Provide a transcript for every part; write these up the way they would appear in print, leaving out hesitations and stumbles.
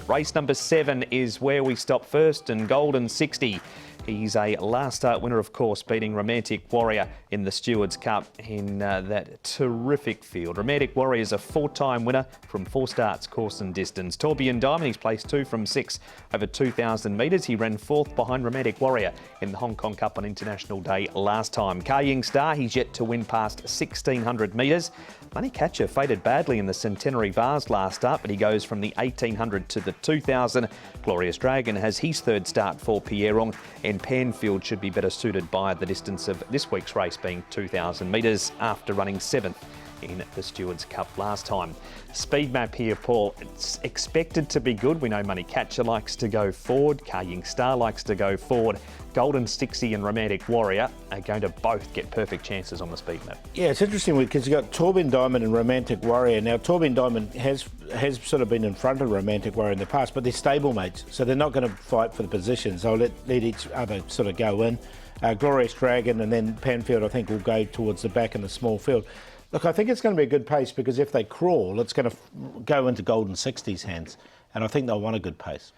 Race number 7 is where we stop first, and Golden 60. He's a last start winner, of course, beating Romantic Warrior in the Stewards Cup in that terrific field. Romantic Warrior is a 4-time winner from 4 starts, course and distance. Torbjorn Diamond, he's placed 2 from 6 over 2,000 metres. He ran 4th behind Romantic Warrior in the Hong Kong Cup on International Day last time. Ka Star, he's yet to win past 1,600 metres. Money Catcher faded badly in the Centenary Vase last start, but he goes from the 1,800 to the 2,000. Glorious Dragon has his 3rd start for Pierrong, and Panfield should be better suited by the distance of this week's race being 2,000 metres after running 7th in the Stewards Cup last time. Speed map here, Paul. It's expected to be good. We know Money Catcher likes to go forward. Ka Star likes to go forward. Golden 60 and Romantic Warrior are going to both get perfect chances on the speed map. Yeah, it's interesting because you've got Torbjorn Diamond and Romantic Warrior. Now, Torbjorn Diamond has sort of been in front of Romantic Warrior in the past, but they're stablemates, so they're not going to fight for the positions. They'll let each other sort of go in. Glorious Dragon and then Panfield, I think, will go towards the back in the small field. Look, I think it's going to be a good pace because if they crawl, it's going to go into Golden 60's hands, and I think they'll want a good pace.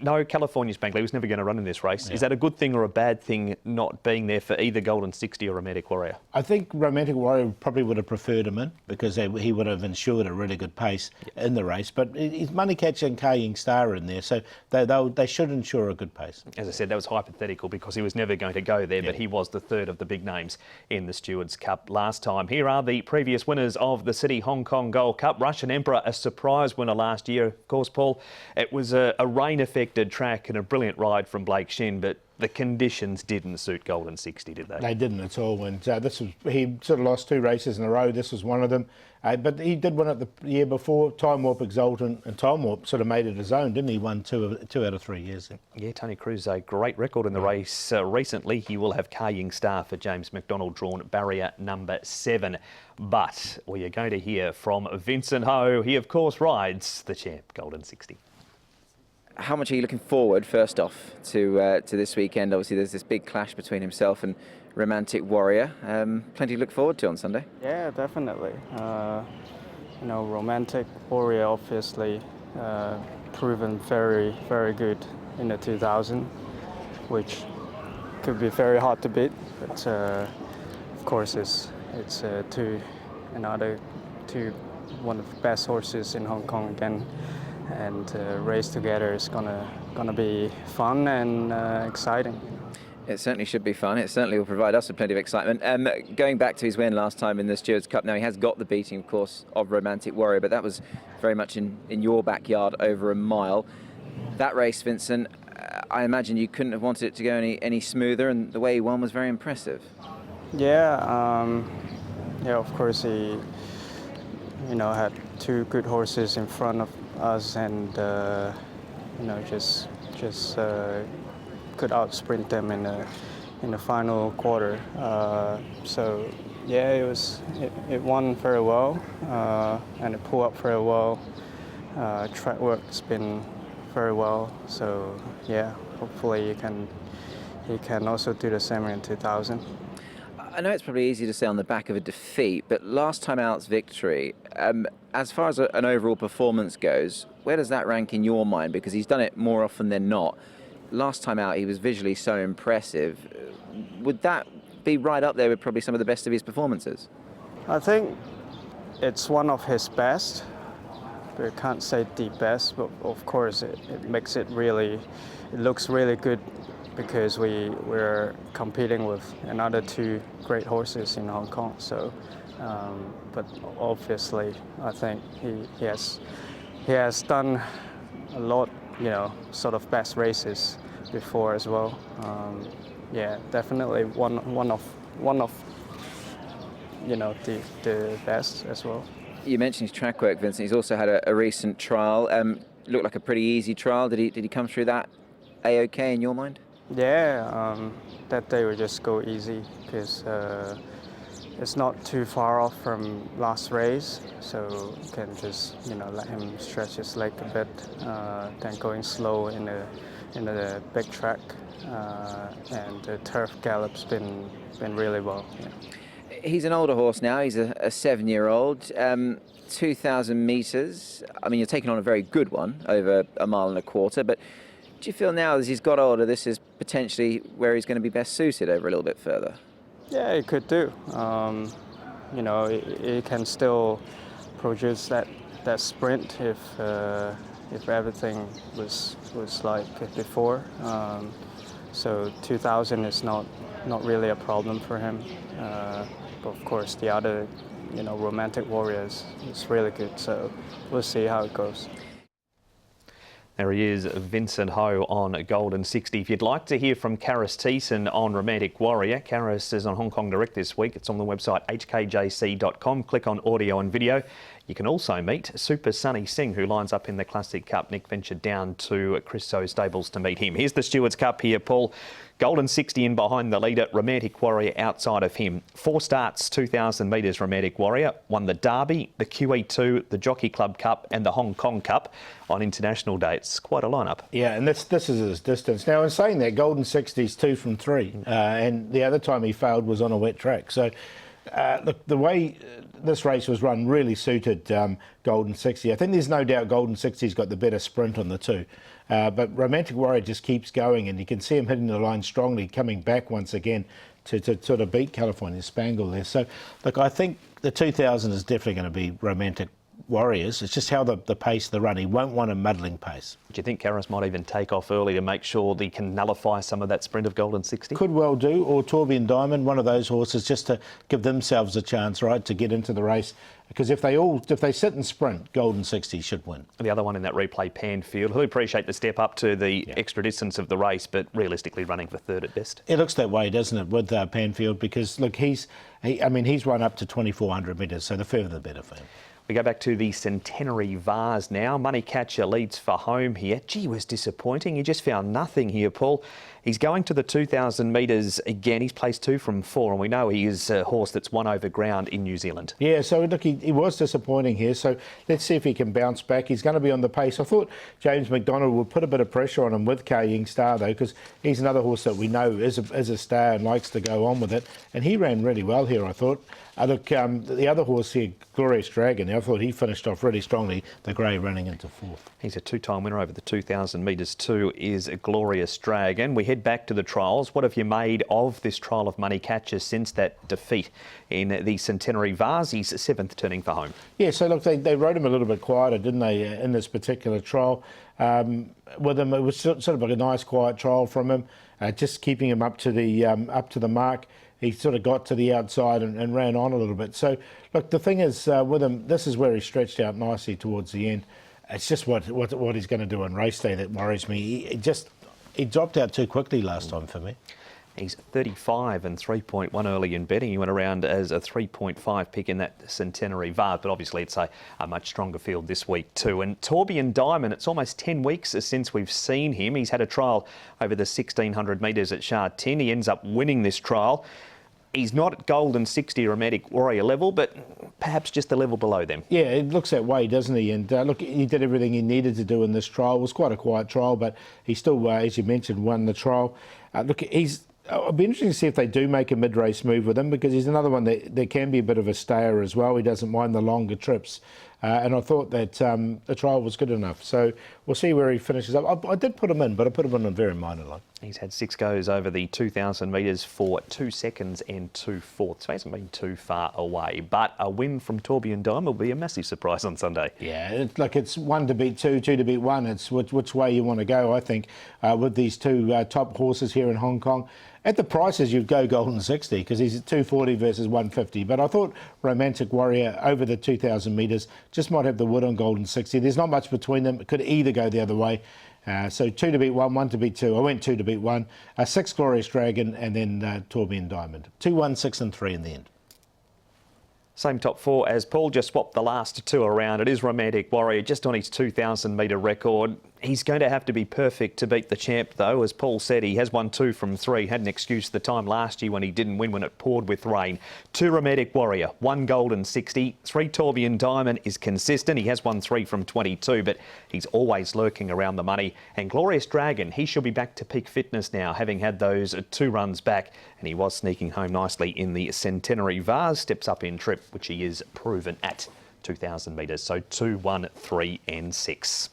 No, California's Bankley was never going to run in this race. Yeah. Is that a good thing or a bad thing not being there for either Golden 60 or Romantic Warrior? I think Romantic Warrior probably would have preferred him in because he would have ensured a really good pace in the race. But Money Catcher and Ka Star are in there, so they should ensure a good pace. As I said, that was hypothetical because he was never going to go there, but he was the 3rd of the big names in the Stewards Cup last time. Here are the previous winners of the City Hong Kong Gold Cup. Russian Emperor, a surprise winner last year. Of course, Paul, it was a rain-affected track and a brilliant ride from Blake Shin, but the conditions didn't suit Golden 60, did they? They didn't at all. And he sort of lost 2 races in a row. This was one of them. But he did win it the year before. Time Warp Exultant, and Time Warp sort of made it his own, didn't he? Won 2 out of 3 years. Yeah, Tony Cruz, a great record in the race recently. He will have Ka Star for James McDonald drawn barrier number 7. But we are going to hear from Vincent Ho. He, of course, rides the champ Golden 60. How much are you looking forward, first off, to this weekend? Obviously, there's this big clash between himself and Romantic Warrior. Plenty to look forward to on Sunday. Yeah, definitely. Romantic Warrior obviously proven very, very good in the 2000, which could be very hard to beat. But of course, it's one of the best horses in Hong Kong again. And race together is gonna be fun and exciting. It certainly should be fun. It certainly will provide us with plenty of excitement. Going back to his win last time in the Stewards Cup, now he has got the beating, of course, of Romantic Warrior, but that was very much in your backyard over a mile. That race, Vincent, I imagine you couldn't have wanted it to go any smoother, and the way he won was very impressive. Yeah, of course he, had 2 good horses in front of us, and just could outsprint them in the final quarter. So yeah, it won very well, and it pulled up very well. Track work's been very well. So yeah, hopefully he can also do the same in 2000. I know it's probably easy to say on the back of a defeat, but last time out's victory, as far as an overall performance goes, where does that rank in your mind? Because he's done it more often than not. Last time out, he was visually so impressive. Would that be right up there with probably some of the best of his performances? I think it's one of his best. We can't say the best, but of course it makes it looks really good, because we're competing with another 2 great horses in Hong Kong. So, but obviously, I think he has done a lot, sort of best races before as well. Yeah, definitely one of the best as well. You mentioned his track work, Vincent. He's also had a recent trial. Looked like a pretty easy trial. Did he come through that A-OK in your mind? Yeah, that day we just go easy because it's not too far off from last race, so you can just let him stretch his leg a bit. Then going slow in the big track, and the turf gallop's been really well. Yeah. He's an older horse now. He's a 7-year-old. 2,000 metres, I mean, you're taking on a very good one over 1.25 miles, but do you feel now as he's got older, this is potentially where he's going to be best suited over a little bit further? Yeah, it could do. You know, it can still produce that sprint if everything was like before. So 2,000 is not really a problem for him. But of course, the other, you know, Romantic Warriors is really good. So we'll see how it goes. There he is, Vincent Ho on Golden 60. If you'd like to hear from Karis Thiessen on Romantic Warrior, Karis is on Hong Kong Direct this week. It's on the website hkjc.com. Click on audio and video. You can also meet Super Sunny Singh, who lines up in the Classic Cup. Nick ventured down to Chris Stables to meet him. Here's the Stewards Cup here, Paul. Golden 60 in behind the leader, Romantic Warrior outside of him. 4 starts, 2,000 metres, Romantic Warrior. Won the Derby, the QE2, the Jockey Club Cup and the Hong Kong Cup on international dates. Quite a lineup. Yeah, and this is his distance. Now, in saying that, Golden 60's 2 from 3, and the other time he failed was on a wet track. So, look, the way this race was run really suited Golden 60. I think there's no doubt Golden 60's got the better sprint on the 2. But Romantic Warrior just keeps going, and you can see him hitting the line strongly, coming back once again to sort of beat California Spangle there. So, look, I think the 2,000 is definitely going to be Romantic Warriors. It's just how the pace, the run. He won't want a muddling pace. Do you think Karis might even take off early to make sure they can nullify some of that sprint of Golden 60? Could well do, or Tourbillon Diamond, one of those horses, just to give themselves a chance, right, to get into the race. Because if they sit and sprint, Golden 60 should win. The other one in that replay, Panfield, who appreciate the step up to the extra distance of the race, but realistically running for third at best. It looks that way, doesn't it, with Panfield? Because look, he's run up to 2,400 metres, so the further the better for him. We go back to the Centenary Vase now. Money Catcher leads for home here. Gee, was disappointing. He just found nothing here, Paul. He's going to the 2,000 metres again. He's placed 2 from 4, and we know he is a horse that's won over ground in New Zealand. Yeah, so look, he was disappointing here. So let's see if he can bounce back. He's going to be on the pace. I thought James McDonald would put a bit of pressure on him with Kaying Star, though, because he's another horse that we know is a star and likes to go on with it. And he ran really well here, I thought. Look, the other horse here, Glorious Dragon, I thought he finished off really strongly, the grey running into 4th. He's a 2-time winner over the 2,000 metres too, is a Glorious Dragon. We head back to the trials. What have you made of this trial of Money Catcher since that defeat in the Centenary Vase? He's 7th turning for home. Yeah, so look, they rode him a little bit quieter, didn't they, in this particular trial. With him, it was sort of like a nice quiet trial from him, just keeping him up to the mark. He sort of got to the outside and ran on a little bit. So, look, the thing is with him, this is where he stretched out nicely towards the end. It's just what he's going to do on race day that worries me. He dropped out too quickly last time for me. He's 35 and 3.1 early in betting. He went around as a 3.5 pick in that Centenary Vase, but obviously it's a much stronger field this week too. And Tourbillon Diamond, it's almost 10 weeks since we've seen him. He's had a trial over the 1,600 metres at Sha Tin. He ends up winning this trial. He's not at Golden 60 Romantic Warrior level, but perhaps just a level below them. Yeah, it looks that way, doesn't he? And look, he did everything he needed to do in this trial. It was quite a quiet trial, but he still, as you mentioned, won the trial. Look, it'll be interesting to see if they do make a mid-race move with him, because he's another one that can be a bit of a stayer as well. He doesn't mind the longer trips. And I thought that the trial was good enough. So we'll see where he finishes up. I did put him in, but I put him in a very minor line. He's had 6 goes over the 2,000 metres for 2 seconds and 2 fourths. So he hasn't been too far away. But a win from Tourbillon Diamond will be a massive surprise on Sunday. Yeah, it's 1 to beat 2, 2 to beat 1. It's which way you want to go, I think, with these 2 top horses here in Hong Kong. At the prices, you'd go Golden 60 because he's at 240 versus 150. But I thought Romantic Warrior over the 2,000 metres just might have the wood on Golden 60. There's not much between them. It could either go the other way. So 2 to beat 1, 1 to beat 2. I went 2 to beat 1. 6 Glorious Dragon and then Tourbillon Diamond. 2, 1, 6 and 3 in the end. Same top 4 as Paul, just swapped the last 2 around. It is Romantic Warrior just on his 2,000 metre record. He's going to have to be perfect to beat the champ, though. As Paul said, he has won 2 from 3. Had an excuse the time last year when he didn't win when it poured with rain. 2 Romantic Warrior, 1 Golden 60. 3 Tourbillon Diamond is consistent. He has won 3 from 22, but he's always lurking around the money. And Glorious Dragon, he should be back to peak fitness now, having had those 2 runs back. And he was sneaking home nicely in the Centenary Vase. Steps up in trip, which he is proven at. 2,000 metres. So 2, 1, 3 and 6.